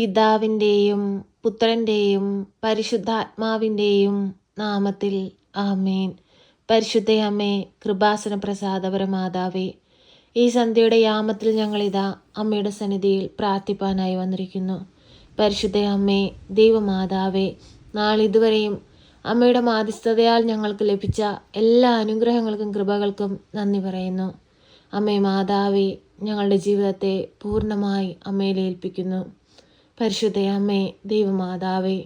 പിതാവിൻ്റെയും പുത്രൻ്റെയും പരിശുദ്ധാത്മാവിൻ്റെയും നാമത്തിൽ ആമേൻ. പരിശുദ്ധയമ്മേ, കൃപാസന പ്രസാദപരമാതാവേ, ഈ സന്ധ്യയുടെ യാമത്തിൽ ഞങ്ങളിതാ അമ്മയുടെ സന്നിധിയിൽ പ്രാർത്ഥിപ്പാനായി വന്നിരിക്കുന്നു. പരിശുദ്ധയമ്മേ, ദൈവമാതാവേ, നാളിതുവരെയും അമ്മയുടെ മാധ്യസ്ഥതയാൽ ഞങ്ങൾക്ക് ലഭിച്ച എല്ലാ അനുഗ്രഹങ്ങൾക്കും കൃപകൾക്കും നന്ദി പറയുന്നു. അമ്മേ മാതാവേ, ഞങ്ങളുടെ ജീവിതത്തെ പൂർണ്ണമായി അമ്മയിൽ ഏൽപ്പിക്കുന്നു. പരിശുദ്ധയമ്മേ, ദൈവമാതാവേ,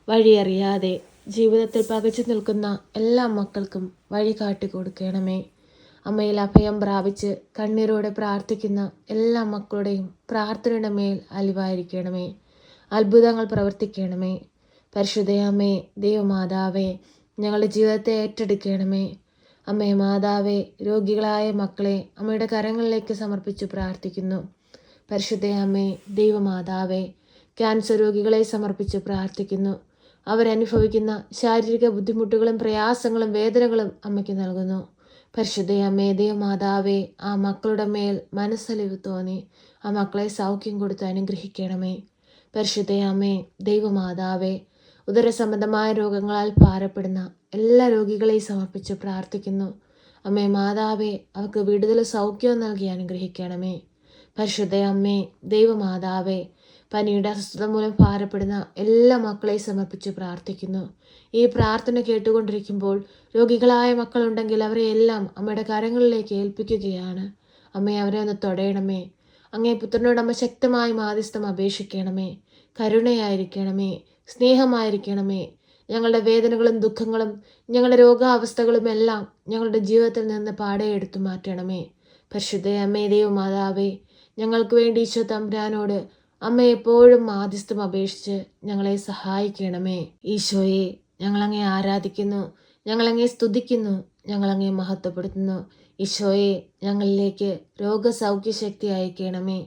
വഴിയറിയാതെ ജീവിതത്തിൽ പകച്ചു നിൽക്കുന്ന എല്ലാ മക്കൾക്കും വഴി കാട്ടിക്കൊടുക്കണമേ. അമ്മയിൽ അഭയം പ്രാപിച്ച് കണ്ണീരോടെ പ്രാർത്ഥിക്കുന്ന എല്ലാ മക്കളുടെയും പ്രാർത്ഥനയുടെ മേൽ അലിവായിരിക്കണമേ. അത്ഭുതങ്ങൾ പ്രവർത്തിക്കണമേ. പരിശുദ്ധയമ്മേ, ദൈവമാതാവേ, ഞങ്ങളുടെ ജീവിതത്തെ ഏറ്റെടുക്കണമേ. അമ്മേ മാതാവേ, രോഗികളായ മക്കളെ അമ്മയുടെ കരങ്ങളിലേക്ക് സമർപ്പിച്ച് പ്രാർത്ഥിക്കുന്നു. പരിശുദ്ധയമ്മേ, ദൈവമാതാവേ, ക്യാൻസർ രോഗികളെ സമർപ്പിച്ച് പ്രാർത്ഥിക്കുന്നു. അവരനുഭവിക്കുന്ന ശാരീരിക ബുദ്ധിമുട്ടുകളും പ്രയാസങ്ങളും വേദനകളും അമ്മയ്ക്ക് നൽകുന്നു. പരിശുദ്ധയമ്മേ, ദൈവമാതാവേ, ആ മക്കളുടെ മേൽ മനസ്സലിവ് തോന്നി ആ മക്കളെ സൗഖ്യം കൊടുത്ത് അനുഗ്രഹിക്കണമേ. പരിശുദ്ധയമ്മേ, ദൈവമാതാവേ, ഉദരസംബന്ധമായ രോഗങ്ങളാൽ ഭാരപ്പെടുന്ന എല്ലാ രോഗികളെയും സമർപ്പിച്ച് പ്രാർത്ഥിക്കുന്നു. അമ്മേ മാതാവേ, അവർക്ക് വിടുതൽ സൗഖ്യവും നൽകി അനുഗ്രഹിക്കണമേ. പരിശുദ്ധയമ്മേ, ദൈവമാതാവേ, പനിയുടെ അസ്വസ്ഥത മൂലം ഭാരപ്പെടുന്ന എല്ലാ മക്കളെയും സമർപ്പിച്ച് പ്രാർത്ഥിക്കുന്നു. ഈ പ്രാർത്ഥന കേട്ടുകൊണ്ടിരിക്കുമ്പോൾ രോഗികളായ മക്കളുണ്ടെങ്കിൽ അവരെ എല്ലാം അമ്മയുടെ കരങ്ങളിലേക്ക് ഏൽപ്പിക്കുകയാണ്. അമ്മയെ അവരെ ഒന്ന് തൊടയണമേ. അങ്ങേ പുത്രനോട് അമ്മ ശക്തമായി മാധ്യസ്ഥം അപേക്ഷിക്കണമേ. കരുണയായിരിക്കണമേ, സ്നേഹമായിരിക്കണമേ. ഞങ്ങളുടെ വേദനകളും ദുഃഖങ്ങളും ഞങ്ങളുടെ രോഗാവസ്ഥകളും എല്ലാം ഞങ്ങളുടെ ജീവിതത്തിൽ നിന്ന് പാടെ എടുത്തു മാറ്റണമേ. പരിശുദ്ധയമ്മേ, ദൈവമാതാവേ, ഞങ്ങൾക്ക് വേണ്ടി ഈശോ തമ്പുരാനോട് അമ്മ എപ്പോഴും മാധ്യസ്ഥം അപേക്ഷിച്ച് ഞങ്ങളെ സഹായിക്കണമേ. ഈശോയെ, ഞങ്ങളങ്ങേ ആരാധിക്കുന്നു, ഞങ്ങളങ്ങേ സ്തുതിക്കുന്നു, ഞങ്ങളങ്ങേ മഹത്വപ്പെടുത്തുന്നു. ഈശോയെ, ഞങ്ങളിലേക്ക് രോഗസൗഖ്യശക്തി അയക്കണമേ.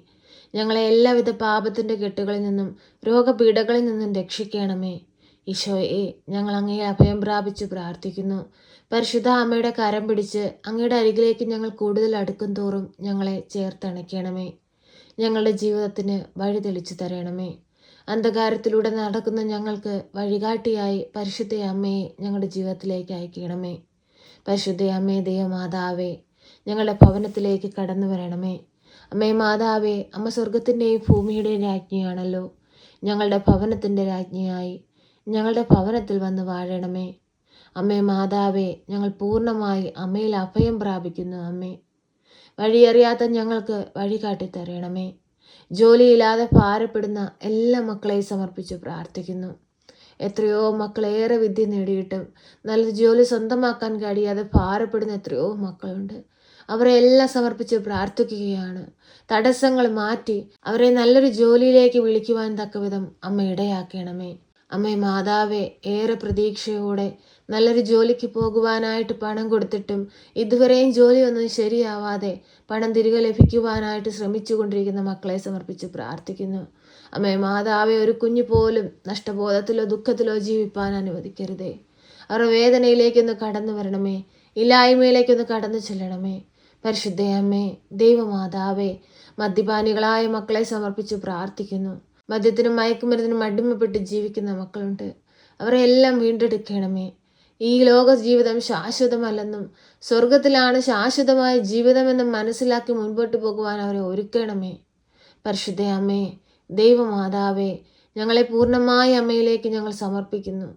ഞങ്ങളെ എല്ലാവിധ പാപത്തിൻ്റെ കെട്ടുകളിൽ നിന്നും രോഗപീഠകളിൽ നിന്നും രക്ഷിക്കണമേ. ഈശോയെ, ഞങ്ങൾ അങ്ങേ അഭയം പ്രാപിച്ച് പ്രാർത്ഥിക്കുന്നു. പരിശുദ്ധ അമ്മയുടെ കരം പിടിച്ച് അങ്ങയുടെ അരികിലേക്ക് ഞങ്ങൾ കൂടുതൽ അടുക്കും തോറും ഞങ്ങളെ ചേർത്തണയ്ക്കണമേ. ഞങ്ങളുടെ ജീവിതത്തിന് വഴി തെളിച്ചു തരണമേ. അന്ധകാരത്തിലൂടെ നടക്കുന്ന ഞങ്ങൾക്ക് വഴികാട്ടിയായി പരിശുദ്ധ അമ്മയെ ഞങ്ങളുടെ ജീവിതത്തിലേക്ക് അയക്കണമേ. പരിശുദ്ധ അമ്മേ, ദൈവമാതാവേ, ഞങ്ങളുടെ ഭവനത്തിലേക്ക് കടന്നു വരണമേ. അമ്മേ മാതാവേ, അമ്മ സ്വർഗത്തിൻ്റെയും ഭൂമിയുടെയും രാജ്ഞിയാണല്ലോ. ഞങ്ങളുടെ ഭവനത്തിൻ്റെ രാജ്ഞിയായി ഞങ്ങളുടെ ഭവനത്തിൽ വന്ന് വാഴണമേ. അമ്മേ മാതാവേ, ഞങ്ങൾ പൂർണ്ണമായി അമ്മയിൽ അഭയം പ്രാപിക്കുന്നു. അമ്മേ, വഴിയറിയാത്ത ഞങ്ങൾക്ക് വഴി കാട്ടിത്തരണമേ. ജോലിയില്ലാതെ ഭാരപ്പെടുന്ന എല്ലാ മക്കളെയും സമർപ്പിച്ച് പ്രാർത്ഥിക്കുന്നു. എത്രയോ മക്കളേറെ വിദ്യ നേടിയിട്ടും നല്ല ജോലി സ്വന്തമാക്കാൻ കഴിയാതെ ഭാരപ്പെടുന്ന എത്രയോ മക്കളുണ്ട്. അവരെ എല്ലാം സമർപ്പിച്ച് പ്രാർത്ഥിക്കുകയാണ്. തടസ്സങ്ങൾ മാറ്റി അവരെ നല്ലൊരു ജോലിയിലേക്ക് വിളിക്കുവാൻ തക്കവിധം അമ്മ ഇടയാക്കണമേ. അമ്മേ മാതാവേ, ഏറെ പ്രതീക്ഷയോടെ നല്ലൊരു ജോലിക്ക് പോകുവാനായിട്ട് പണം കൊടുത്തിട്ടും ഇതുവരെയും ജോലിയൊന്നും ശരിയാവാതെ പണം തിരികെ ലഭിക്കുവാനായിട്ട് ശ്രമിച്ചു കൊണ്ടിരിക്കുന്ന മക്കളെ സമർപ്പിച്ച് പ്രാർത്ഥിക്കുന്നു. അമ്മേ മാതാവേ, ഒരു കുഞ്ഞു പോലും നഷ്ടബോധത്തിലോ ദുഃഖത്തിലോ ജീവിപ്പാൻ അനുവദിക്കരുതേ. അവരുടെ വേദനയിലേക്കൊന്ന് കടന്നു വരണമേ. ഇല്ലായ്മയിലേക്കൊന്ന് കടന്നു ചെല്ലണമേ. പരിശുദ്ധയമ്മേ, ദൈവമാതാവേ, മദ്യപാനികളായ മക്കളെ സമർപ്പിച്ച് പ്രാർത്ഥിക്കുന്നു. മദ്യത്തിനും മയക്കുമരുന്നിനും അടിമപ്പെട്ട് ജീവിക്കുന്ന മക്കളുണ്ട്. അവരെ എല്ലാം വീണ്ടെടുക്കണമേ. ഈ ലോക ജീവിതം ശാശ്വതമല്ലെന്നും സ്വർഗത്തിലാണ് ശാശ്വതമായ ജീവിതമെന്നും മനസ്സിലാക്കി മുൻപോട്ട് പോകുവാൻ അവരെ ഒരുക്കണമേ. പരിശുദ്ധ അമ്മേ, ദൈവമാതാവേ, ഞങ്ങളെ പൂർണ്ണമായ അമ്മയിലേക്ക് ഞങ്ങൾ സമർപ്പിക്കുന്നു.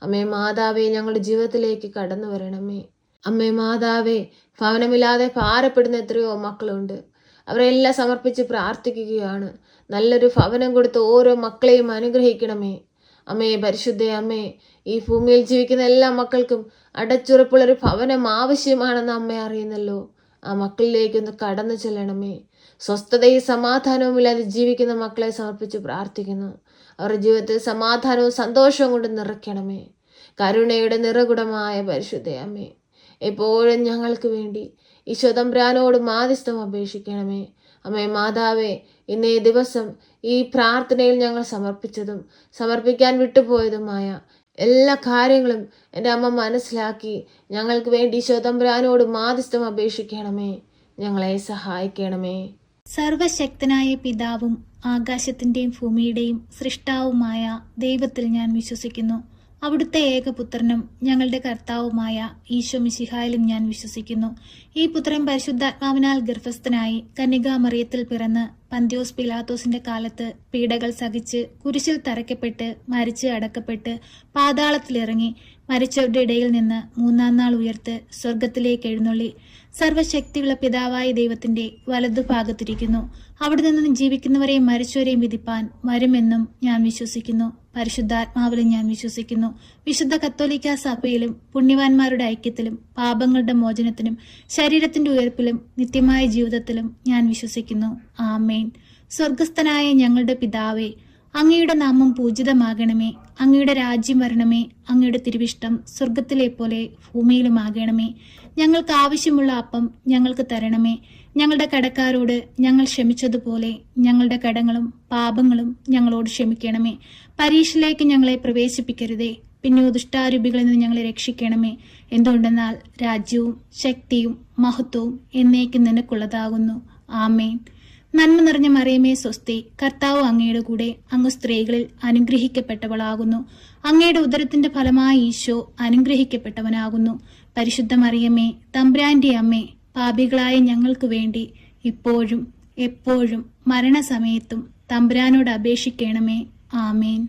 അമ്മേ മാതാവേ, ഞങ്ങളുടെ ജീവിതത്തിലേക്ക് കടന്നു വരണമേ. അമ്മേ മാതാവേ, ഭവനമില്ലാതെ ഭാരപ്പെടുന്ന എത്രയോ മക്കളുണ്ട്. അവരെല്ലാം സമർപ്പിച്ച് പ്രാർത്ഥിക്കുകയാണ്. നല്ലൊരു ഭവനം കൊടുത്ത് ഓരോ മക്കളെയും അനുഗ്രഹിക്കണമേ. അമ്മേ, പരിശുദ്ധ അമ്മേ, ഈ ഭൂമിയിൽ ജീവിക്കുന്ന എല്ലാ മക്കൾക്കും അടച്ചുറപ്പുള്ളൊരു ഭവനം ആവശ്യമാണെന്ന് അമ്മ അറിയുന്നല്ലോ. ആ മക്കളിലേക്കൊന്ന് കടന്നു ചെല്ലണമേ. സ്വസ്ഥതയും സമാധാനവും ഇല്ലാതെ ജീവിക്കുന്ന മക്കളെ സമർപ്പിച്ച് പ്രാർത്ഥിക്കുന്നു. അവരുടെ ജീവിതത്തിൽ സമാധാനവും സന്തോഷവും കൊണ്ട് നിറയ്ക്കണമേ. കരുണയുടെ നിറകുടമായ പരിശുദ്ധ അമ്മേ, എപ്പോഴും ഞങ്ങൾക്ക് വേണ്ടി ഈശോ തമ്പുരാനോട് മാധ്യസ്ഥം അപേക്ഷിക്കണമേ. അമ്മേ മാതാവേ, ഇന്നേ ദിവസം ഈ പ്രാർത്ഥനയിൽ ഞങ്ങൾ സമർപ്പിച്ചതും സമർപ്പിക്കാൻ വിട്ടുപോയതുമായ എല്ലാ കാര്യങ്ങളും എൻ്റെ അമ്മ മനസ്സിലാക്കി ഞങ്ങൾക്ക് വേണ്ടി ഈശോ തമ്പുരാനോട് മാധ്യസ്ഥം അപേക്ഷിക്കണമേ. ഞങ്ങളെ സഹായിക്കണമേ. സർവശക്തനായ പിതാവും ആകാശത്തിന്റെയും ഭൂമിയുടെയും സൃഷ്ടാവുമായ ദൈവത്തിൽ ഞാൻ വിശ്വസിക്കുന്നു. അവിടുത്തെ ഏകപുത്രനും ഞങ്ങളുടെ കർത്താവുമായ ഈശോ മിശിഹായിലും ഞാൻ വിശ്വസിക്കുന്നു. ഈ പുത്രൻ പരിശുദ്ധാത്മാവിനാൽ ഗർഭസ്ഥനായി കന്യകാമറിയത്തിൽ പിറന്ന് പന്ത്യോസ് പിലാത്തോസിന്റെ കാലത്ത് പീഡകൾ സഹിച്ച് കുരിശിൽ തറയ്ക്കപ്പെട്ട് മരിച്ച് അടക്കപ്പെട്ട് പാതാളത്തിലിറങ്ങി മരിച്ചവരുടെ ഇടയിൽ നിന്ന് മൂന്നാം നാൾ ഉയർത്ത് സ്വർഗത്തിലേക്ക് എഴുന്നള്ളി സർവശക്തിയുള്ള പിതാവായ ദൈവത്തിന്റെ വലതുഭാഗത്തിരിക്കുന്നു. അവിടെ നിന്ന് ജീവിക്കുന്നവരെയും മരിച്ചവരെയും വിധിപ്പാൻ വരുമെന്നും ഞാൻ വിശ്വസിക്കുന്നു. പരിശുദ്ധാത്മാവിലും ഞാൻ വിശ്വസിക്കുന്നു. വിശുദ്ധ കത്തോലിക്ക സഭയിലും പുണ്യവാന്മാരുടെ ഐക്യത്തിലും പാപങ്ങളുടെ മോചനത്തിനും ശരീരത്തിന്റെ ഉയർപ്പിലും നിത്യമായ ജീവിതത്തിലും ഞാൻ വിശ്വസിക്കുന്നു. ആമേൻ. സ്വർഗസ്ഥനായ ഞങ്ങളുടെ പിതാവേ, അങ്ങയുടെ നാമം പൂജിതമാകണമേ. അങ്ങയുടെ രാജ്യം വരണമേ. അങ്ങയുടെ തിരുവിഷ്ടം സ്വർഗത്തിലെ പോലെ ഭൂമിയിലുമാകണമേ. ഞങ്ങൾക്ക് ആവശ്യമുള്ള അപ്പം ഞങ്ങൾക്ക് തരണമേ. ഞങ്ങളുടെ കടക്കാരോട് ഞങ്ങൾ ക്ഷമിച്ചതുപോലെ ഞങ്ങളുടെ കടങ്ങളും പാപങ്ങളും ഞങ്ങളോട് ക്ഷമിക്കണമേ. പരീക്ഷയിലേക്ക് ഞങ്ങളെ പ്രവേശിപ്പിക്കരുതേ, പിന്നെ ദുഷ്ടാരൂപികളിൽ നിന്ന് ഞങ്ങളെ രക്ഷിക്കണമേ. എന്തുകൊണ്ടെന്നാൽ രാജ്യവും ശക്തിയും മഹത്വവും എന്നേക്കും നിനക്കുള്ളതാകുന്നു. ആമേൻ. നന്മ നിറഞ്ഞ മറിയമേ സ്വസ്തി, കർത്താവ് അങ്ങയുടെ കൂടെ, അങ്ങ് സ്ത്രീകളിൽ അനുഗ്രഹിക്കപ്പെട്ടവളാകുന്നു. അങ്ങയുടെ ഉദരത്തിന്റെ ഫലമായ ഈശോ അനുഗ്രഹിക്കപ്പെട്ടവനാകുന്നു. പരിശുദ്ധ മറിയമേ, തമ്പുരാന്റെ അമ്മേ, പാപികളായ ഞങ്ങൾക്ക് വേണ്ടി ഇപ്പോഴും എപ്പോഴും മരണസമയത്തും തമ്പുരാനോട് അപേക്ഷിക്കണമേ. ആമേൻ.